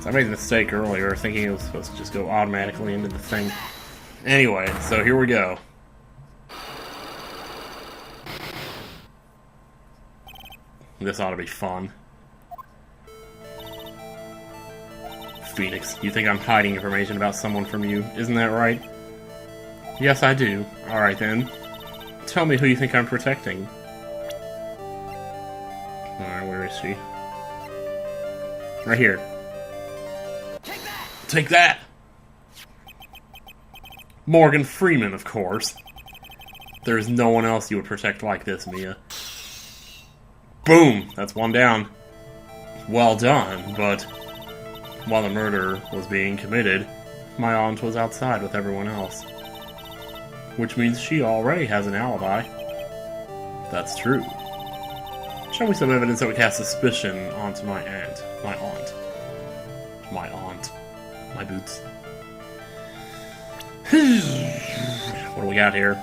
I made a mistake earlier, thinking it was supposed to just go automatically into the thing. Anyway, so here we go. This ought to be fun. Phoenix, you think I'm hiding information about someone from you, isn't that right? Yes, I do. Alright then. Tell me who you think I'm protecting. Alright, where is she? Right here. Take that! Take that! Morgan Freeman, of course. There's no one else you would protect like this, Mia. Boom! That's one down. Well done, but while the murder was being committed, my aunt was outside with everyone else. Which means she already has an alibi. That's true. Show me some evidence that would cast suspicion onto my aunt. My aunt. My aunt. My boots. What do we got here?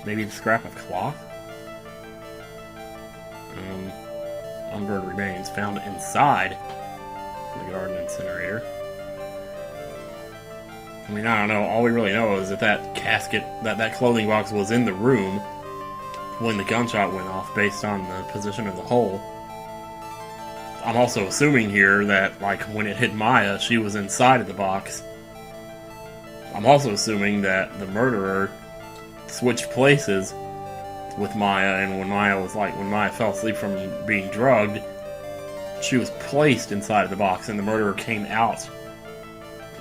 Maybe the scrap of cloth? Unburned remains found inside the garden incinerator. I mean, I don't know. All we really know is that that casket, that clothing box was in the room when the gunshot went off, based on the position of the hole. I'm also assuming here that, like, when it hit Maya, she was inside of the box. I'm also assuming that the murderer switched places with Maya, and when Maya fell asleep from being drugged, she was placed inside of the box, and the murderer came out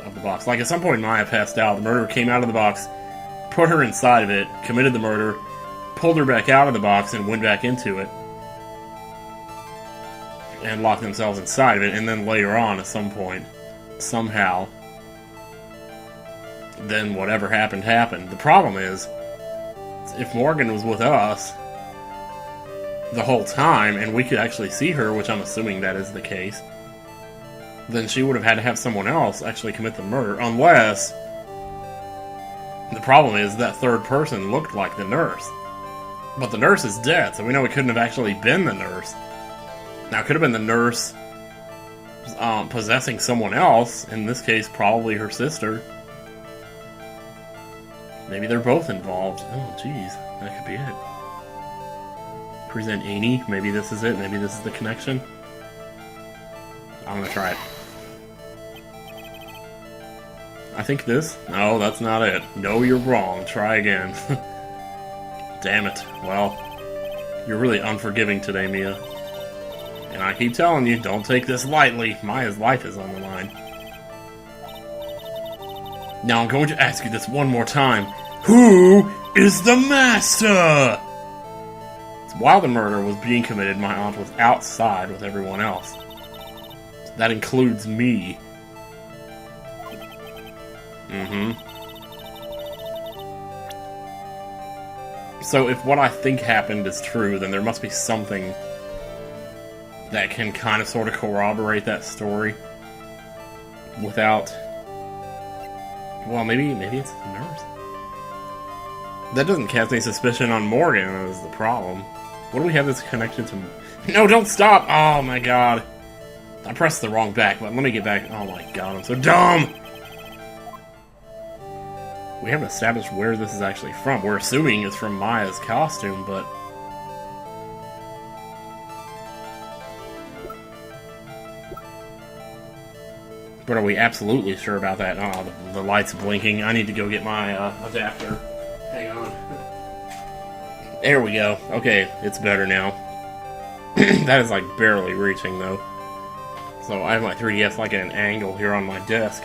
of the box. Like, at some point Maya passed out, the murderer came out of the box, put her inside of it, committed the murder, pulled her back out of the box, and went back into it, and locked themselves inside of it, and then later on, at some point, somehow, then whatever happened, happened. The problem is, if Morgan was with us the whole time, and we could actually see her, which I'm assuming that is the case, then she would have had to have someone else actually commit the murder, unless the problem is that third person looked like the nurse. But the nurse is dead, so we know it couldn't have actually been the nurse. Now, it could have been the nurse possessing someone else, in this case, probably her sister. Maybe they're both involved. Oh, jeez. That could be it. Present Amy. Maybe this is it. Maybe this is the connection. I'm gonna try it. I think this? No, that's not it. No, you're wrong. Try again. Damn it. Well, you're really unforgiving today, Mia. And I keep telling you, don't take this lightly. Maya's life is on the line. Now I'm going to ask you this one more time. Who is the master? While the murder was being committed, my aunt was outside with everyone else. That includes me. So if what I think happened is true, then there must be something that can kind of sort of corroborate that story without... Well, maybe it's the nurse. That doesn't cast any suspicion on Morgan, is the problem. What do we have that's connected to... No, don't stop! Oh my god. I pressed the wrong back button. Let me get back. Oh my god, I'm so dumb! We haven't established where this is actually from. We're assuming it's from Maya's costume, but... But are we absolutely sure about that? Oh, the light's blinking. I need to go get my adapter. Hang on. There we go. Okay, it's better now. That is like barely reaching though. So I have my 3DS like at an angle here on my desk.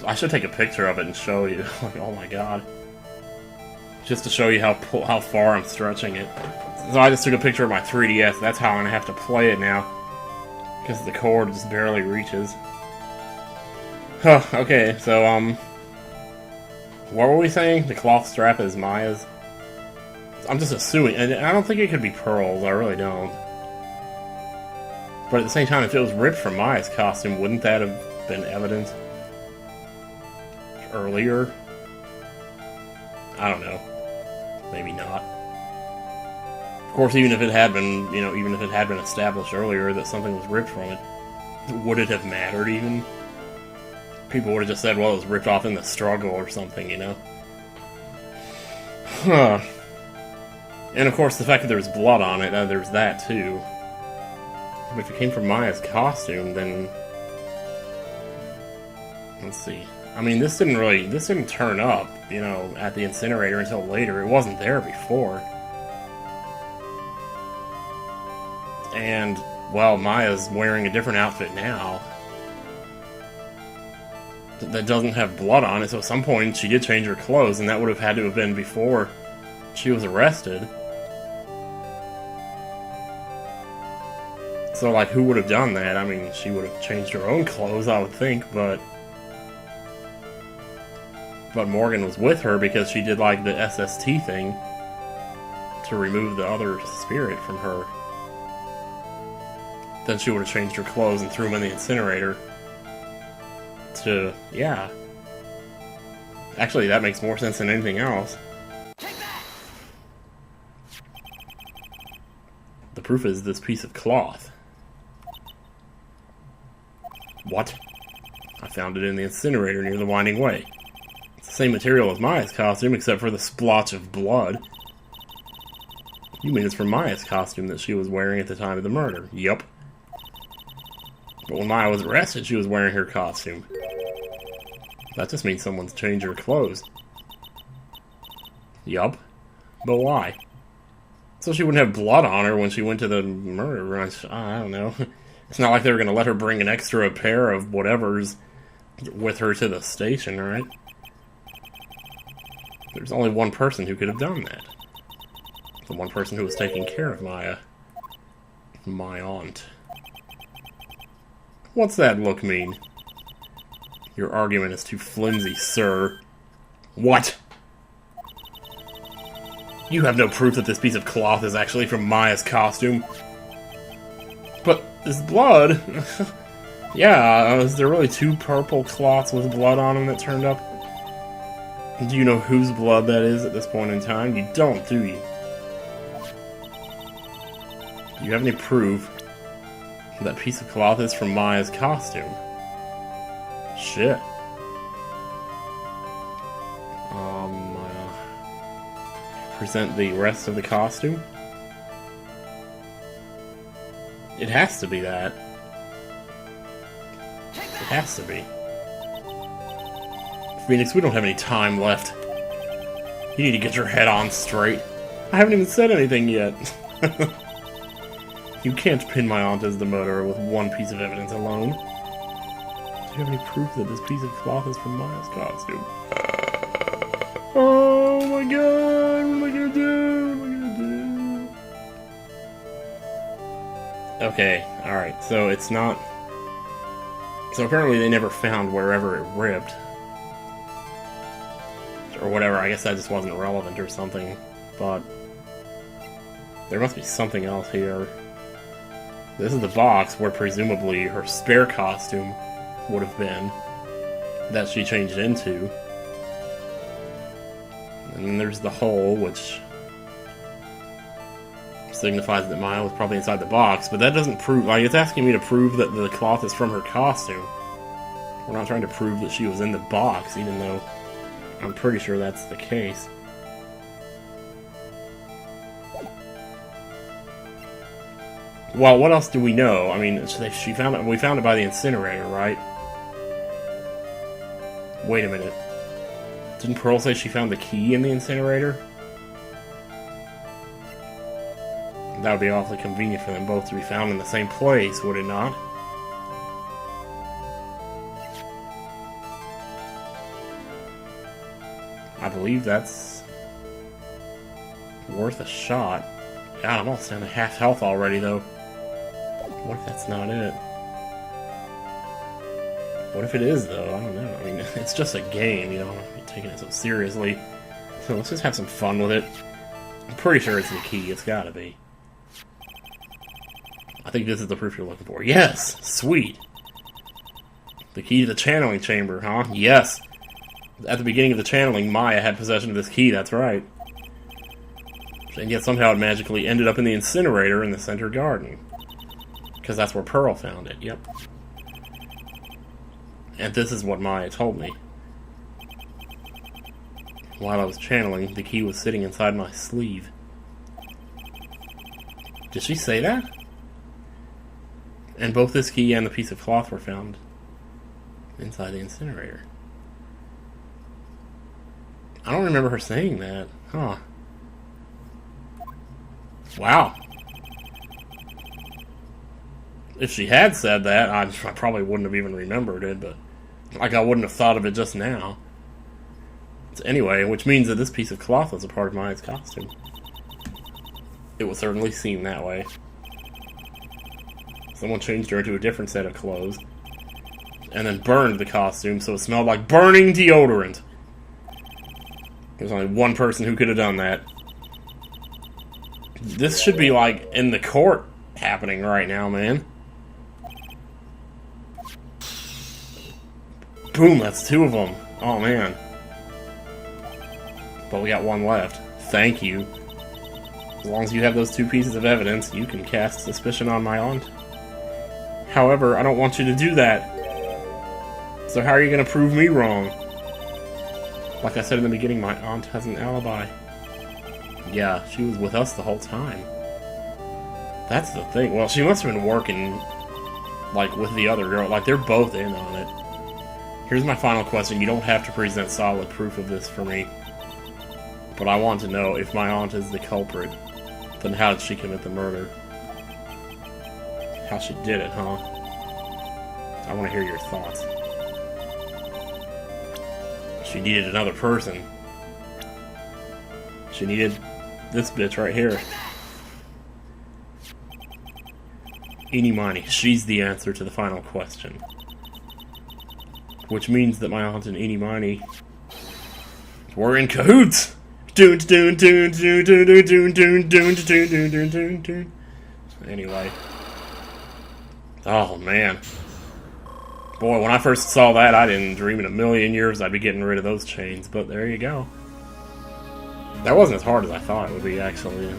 I should take a picture of it and show you. Like, oh my god. Just to show you how far I'm stretching it. So I just took a picture of my 3DS. That's how I'm gonna have to play it now. Because the cord just barely reaches. Huh, okay, so, what were we saying? The cloth strap is Maya's? I'm just assuming, and I don't think it could be pearls, I really don't. But at the same time, if it was ripped from Maya's costume, wouldn't that have been evident earlier? I don't know. Maybe not. Of course, even if it had been, even if it had been established earlier that something was ripped from it, would it have mattered even? People would have just said, well, it was ripped off in the struggle or something, Huh. And of course, the fact that there was blood on it, there's that too. But if it came from Maya's costume, then... Let's see. I mean, this didn't turn up, at the incinerator until later. It wasn't there before. And, well, Maya's wearing a different outfit now. That doesn't have blood on it, so at some point she did change her clothes, and that would have had to have been before she was arrested. So, like, who would have done that? I mean, she would have changed her own clothes, I would think, but Morgan was with her because she did, like, the SST thing to remove the other spirit from her. Then she would have changed her clothes and threw them in the incinerator. Yeah. Actually, that makes more sense than anything else. The proof is this piece of cloth. What? I found it in the incinerator near the Winding Way. It's the same material as Maya's costume, except for the splotch of blood. You mean it's from Maya's costume that she was wearing at the time of the murder? Yup. But when Maya was arrested, she was wearing her costume. That just means someone's changed her clothes. Yup. But why? So she wouldn't have blood on her when she went to the murder run. I don't know. It's not like they were going to let her bring an extra pair of whatever's with her to the station, right? There's only one person who could have done that. The one person who was taking care of Maya. My aunt. What's that look mean? Your argument is too flimsy, sir. What? You have no proof that this piece of cloth is actually from Maya's costume. But this blood... Yeah, is there really two purple cloths with blood on them that turned up? Do you know whose blood that is at this point in time? You don't, do you? Do you have any proof that piece of cloth is from Maya's costume? Shit. Present the rest of the costume? It has to be that. It has to be. Phoenix, we don't have any time left. You need to get your head on straight. I haven't even said anything yet. You can't pin my aunt as the murderer with one piece of evidence alone. Do you have any proof that this piece of cloth is from Maya's costume? Oh my god, what am I gonna do? What am I gonna do? Okay, alright, so it's not... So apparently they never found wherever it ripped. Or whatever, I guess that just wasn't relevant or something. But there must be something else here. This is the box where presumably her spare costume would have been that she changed into. And then there's the hole, which signifies that Maya was probably inside the box, but that doesn't prove... Like, it's asking me to prove that the cloth is from her costume. We're not trying to prove that she was in the box, even though I'm pretty sure that's the case. Well, what else do we know? I mean, she found it. We found it by the incinerator, right? Wait a minute. Didn't Pearl say she found the key in the incinerator? That would be awfully convenient for them both to be found in the same place, would it not? I believe that's worth a shot. God, I'm almost down to half health already, though. What if that's not it? What if it is, though? I don't know. I mean, it's just a game, you know, I'm not taking it so seriously. So let's just have some fun with it. I'm pretty sure it's the key. It's gotta be. I think this is the proof you're looking for. Yes! Sweet! The key to the channeling chamber, huh? Yes! At the beginning of the channeling, Maya had possession of this key, that's right. And yet somehow it magically ended up in the incinerator in the center garden. Because that's where Pearl found it, yep. And this is what Maya told me. While I was channeling, the key was sitting inside my sleeve. Did she say that? And both this key and the piece of cloth were found inside the incinerator. I don't remember her saying that. Huh. Wow. If she had said that, I probably wouldn't have even remembered it, but like I wouldn't have thought of it just now. So anyway, which means that this piece of cloth was a part of Maya's costume. It would certainly seem that way. Someone changed her into a different set of clothes, and then burned the costume so it smelled like burning deodorant. There's only one person who could have done that. This should be like in the court happening right now, man. Boom, that's two of them. Oh, man. But we got one left. Thank you. As long as you have those two pieces of evidence, you can cast suspicion on my aunt. However, I don't want you to do that. So how are you going to prove me wrong? Like I said in the beginning, my aunt has an alibi. Yeah, she was with us the whole time. That's the thing. Well, she must have been working, like, with the other girl. Like, they're both in on it. Here's my final question. You don't have to present solid proof of this for me. But I want to know, if my aunt is the culprit, then how did she commit the murder? How she did it, huh? I want to hear your thoughts. She needed another person. She needed this bitch right here. Eeny Miny. She's the answer to the final question. Which means that my aunt and Eeny Miny were in cahoots! Anyway. Oh, man. Boy, when I first saw that, I didn't dream in a million years I'd be getting rid of those chains, but there you go. That wasn't as hard as I thought it would be, actually.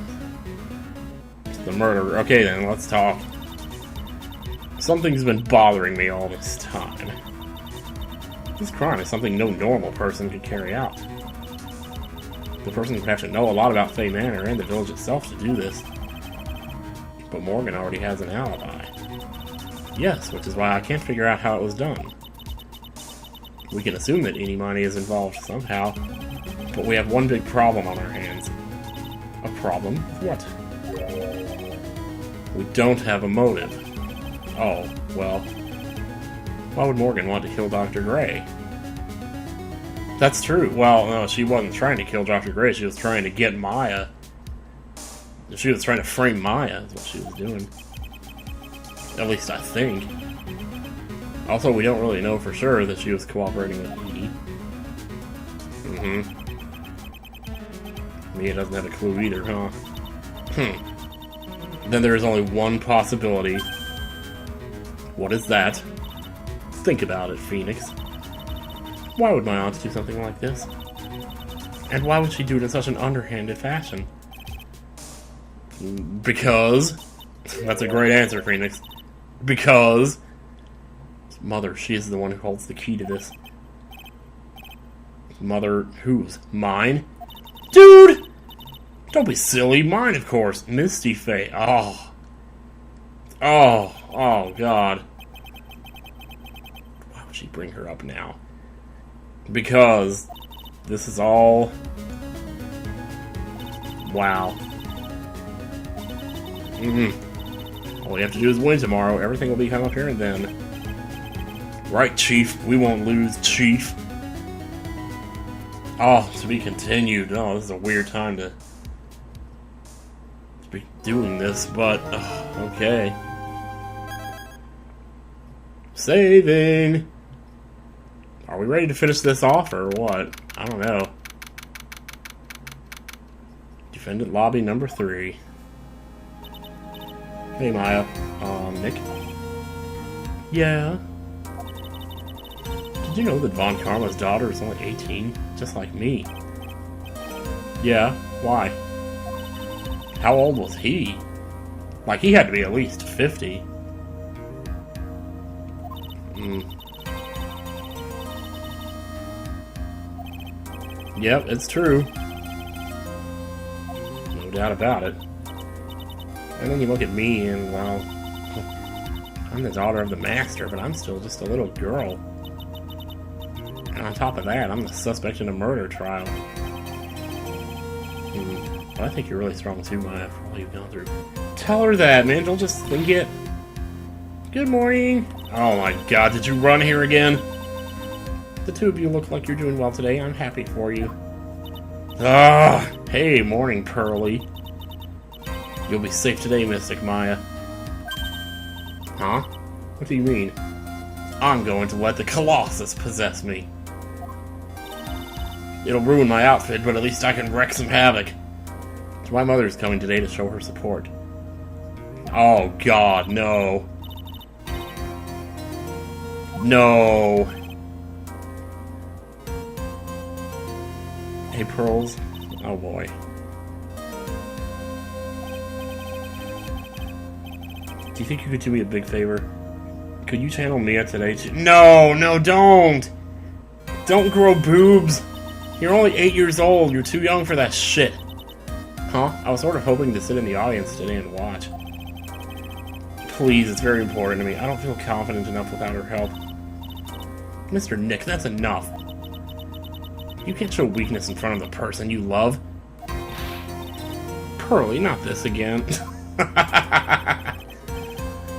It's the murderer. Okay, then, let's talk. Something's been bothering me all this time. This crime is something no normal person could carry out. The person would have to know a lot about Fay Manor and the village itself to do this. But Morgan already has an alibi. Yes, which is why I can't figure out how it was done. We can assume that Eeny Miny is involved somehow, but we have one big problem on our hands. A problem? What? We don't have a motive. Oh, well, why would Morgan want to kill Dr. Gray? That's true. Well, no, she wasn't trying to kill Dr. Gray. She was trying to get Maya. She was trying to frame Maya, is what she was doing. At least I think. Also, we don't really know for sure that she was cooperating with Edie. Mia doesn't have a clue either, huh? Then there is only one possibility. What is that? Think about it, Phoenix. Why would my aunt do something like this? And why would she do it in such an underhanded fashion? Because... That's a great answer, Phoenix. Because... Mother, she is the one who holds the key to this. Mother, whose? Mine? Dude! Don't be silly. Mine, of course. Misty Fay. Oh. Oh, God. Why would she bring her up now? Because this is all... Wow. All we have to do is win tomorrow. Everything will become apparent then. Right, Chief. We won't lose, Chief. Oh, to be continued. Oh, this is a weird time to be doing this, but... okay. Saving! Are we ready to finish this off, or what? I don't know. Defendant lobby number 3. Hey, Maya. Nick? Yeah? you know that Von Karma's daughter is only 18? Just like me. Yeah, why? How old was he? Like, he had to be at least 50. Yep, it's true. No doubt about it. And then you look at me and, well, I'm the daughter of the master, but I'm still just a little girl. And on top of that, I'm the suspect in a murder trial. But I think you're really strong too, Maya, for all you've gone through. Tell her that, man. Don't just think it. Good morning. Oh my god, did you run here again? The two of you look like you're doing well today. I'm happy for you. Ah, hey, morning, Pearly. You'll be safe today, Mystic Maya. Huh? What do you mean? I'm going to let the Colossus possess me. It'll ruin my outfit, but at least I can wreak some havoc. My mother's coming today to show her support. Oh god, no. No. Hey, Pearls. Oh boy. Do you think you could do me a big favor? Could you channel Mia today too? No, no, don't! Don't grow boobs! You're only 8 years old, you're too young for that shit. Huh? I was sort of hoping to sit in the audience today and watch. Please, it's very important to me. I don't feel confident enough without her help. Mr. Nick, that's enough. You can't show weakness in front of the person you love. Pearly, not this again.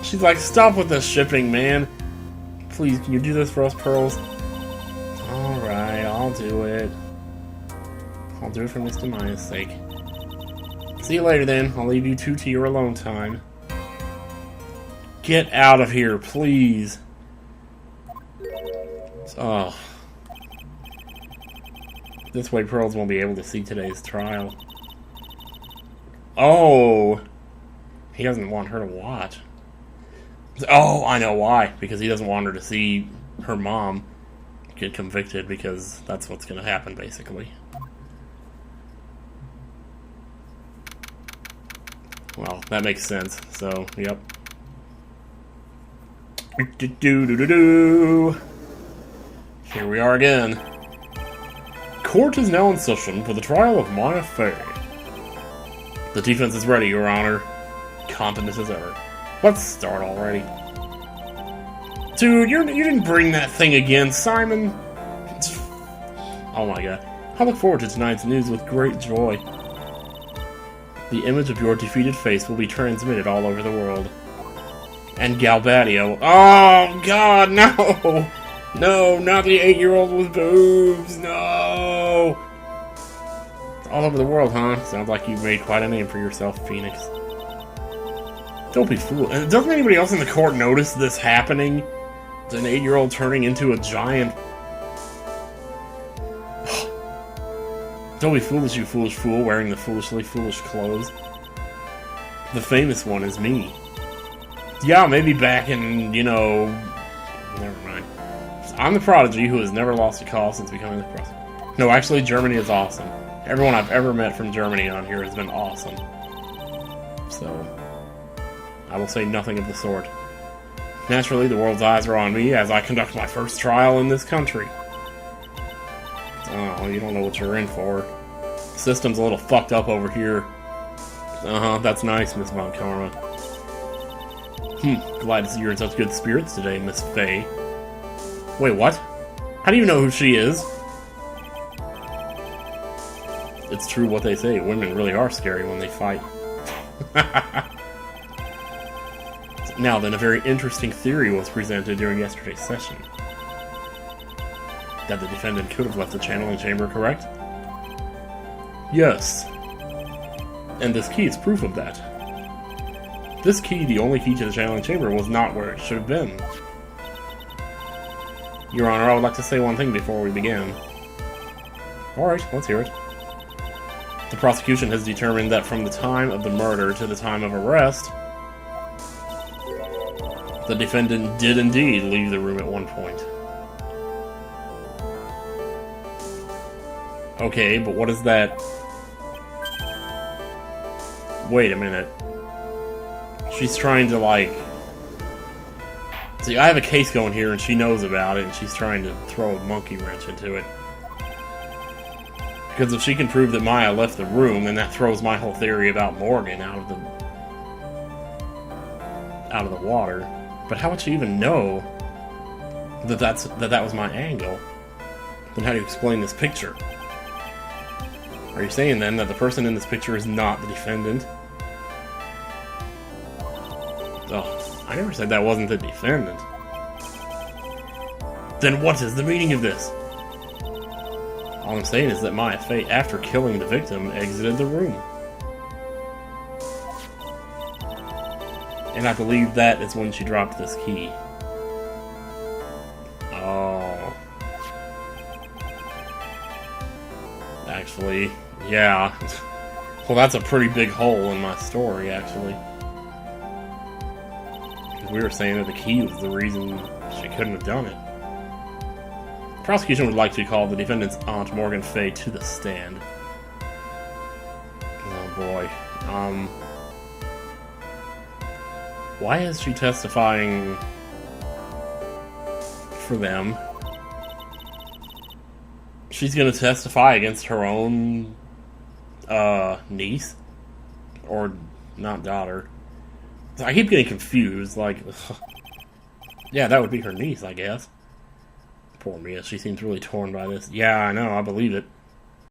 She's like, stop with the shipping, man. Please, can you do this for us, Pearls? Alright, I'll do it. I'll do it for Mr. Maya's sake. See you later, then. I'll leave you two to your alone time. Get out of here, please. Oh. This way Pearls won't be able to see today's trial. Oh! He doesn't want her to watch. Oh, I know why. Because he doesn't want her to see her mom get convicted, because that's what's going to happen, basically. Well, that makes sense. So, yep. Here we are again. Court is now in session for the trial of Maya Fey. The defense is ready, Your Honor. Competent as ever. Let's start already. Dude, you didn't bring that thing again, Simon. Oh my god. I look forward to tonight's news with great joy. The image of your defeated face will be transmitted all over the world. And Galbadio. Oh god, no! No, not the 8-year-old with boobs, no! All over the world, huh? Sounds like you've made quite a name for yourself, Phoenix. Don't be fooled. Doesn't anybody else in the court notice this happening? An 8-year-old turning into a giant. Don't be foolish, you foolish fool, wearing the foolishly foolish clothes. The famous one is me. Yeah, maybe back in, you know... Never mind. I'm the prodigy who has never lost a cause since becoming the president. No, actually, Germany is awesome. Everyone I've ever met from Germany on here has been awesome. So... I will say nothing of the sort. Naturally, the world's eyes are on me as I conduct my first trial in this country. Oh, you don't know what you're in for. System's a little fucked up over here. Uh-huh, that's nice, Miss Von Karma. Glad to see you're in such good spirits today, Miss Fey. Wait, what? How do you know who she is? It's true what they say, women really are scary when they fight. Now then, a very interesting theory was presented during yesterday's session. That the defendant could have left the channeling chamber, correct? Yes. And this key is proof of that. This key, the only key to the channeling chamber, was not where it should have been. Your Honor, I would like to say one thing before we begin. Alright, let's hear it. The prosecution has determined that from the time of the murder to the time of arrest, the defendant did indeed leave the room at one point. Okay, but what is that? Wait a minute. She's trying to, like... See, I have a case going here, and she knows about it, and she's trying to throw a monkey wrench into it. Because if she can prove that Maya left the room, then that throws my whole theory about Morgan out of the water. But how would she even know that that was my angle? Then how do you explain this picture? Are you saying then that the person in this picture is not the defendant? Oh, I never said that wasn't the defendant. Then what is the meaning of this? All I'm saying is that Maya Fate, after killing the victim, exited the room. And I believe that is when she dropped this key. Oh. Actually, yeah. Well, that's a pretty big hole in my story, actually. Because we were saying that the key was the reason she couldn't have done it. The prosecution would like to call the defendant's aunt, Morgan Fay, to the stand. Oh boy. Why is she testifying for them? She's gonna testify against her own niece? Or not daughter. I keep getting confused, like yeah, that would be her niece, I guess. Poor Mia, she seems really torn by this. Yeah, I know, I believe it.